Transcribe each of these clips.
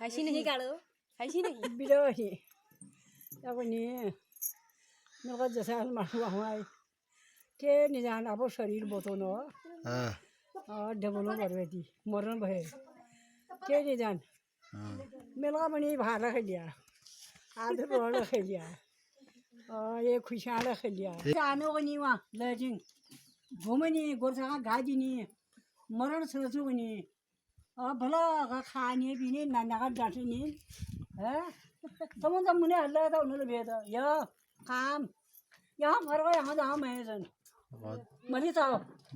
हसी नहीं काढ़ो हसी नहीं बिलोही अब नि नगा जैसा मारवा हुआ है के निजान अब शरीर बोतो न डबलो बरवेती मरण भए के निजान मेलगा पनि भाला खेलिया आधे रोड खेलिया ये खुशाल खेलिया जानो गनी वा लजिङ घुमनी गोरसा गाजिनी मरण सजु गनी भला खाने पिने नानाका डाँट्ने त मुने हल्ला त उनीहरूले भेट यो काम यहाँ फर्क यहाँ जहाँ मैं छन् मैले त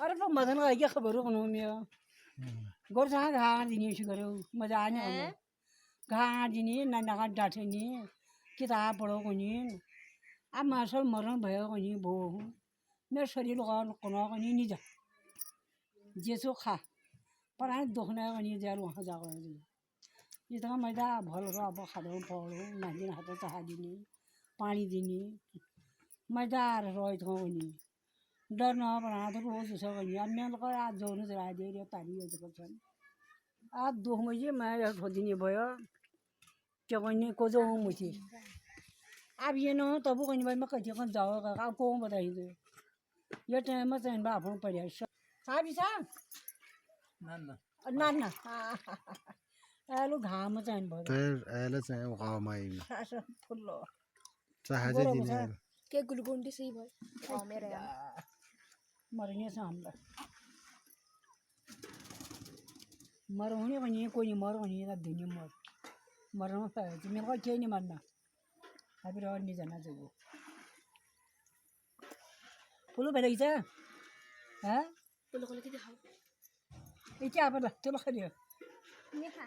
अरे तो मदन का क्या खबर हो कौन में गोरसा घाट दिनी छु गर्यो मजा आने घाट दिनी नानाका डाँट्ने किताब पढो कोनी अब मासल मरण भयो कोनी भो मेरो शरीर कोना कोनी नि जा जेसो खा पर आए दुखना कोनी जार वहाँ जाको इतना मैदा भल र अब खादो पढो नादिन हात चाह दिने पानी दिने मैदा रहे थ कोनी डर न बना तो रोज छ कोनी अन्य लोग आज जोनु जरा दे रे तारी यो छन् आ दुख मैले मैं खोदिने भयो त्यो कोनी कोजो मुथि अब ये न तब कोनी भाई मैं कति कन जाओ का को बताइ दे यो टाइम में चाहिँ बा आफ्नो परिया साबी छ ना ना आलु घाम चाहिँ भयो तर आला चाहिँ गाउँमै फुल्लो चाहजे दिने के गुलगुंडी सही भाई गाँव में रहे मरने से हमला मर होने बनी कोई मर होने ना दुनिया मर में पाए तो मेरे को क्या नहीं मरना अभी और नहीं जाना चाहिए फुलो बेला इसे हैं पुलो को लेके दिखाओ ये क्या पता चलो खरीद नहीं खा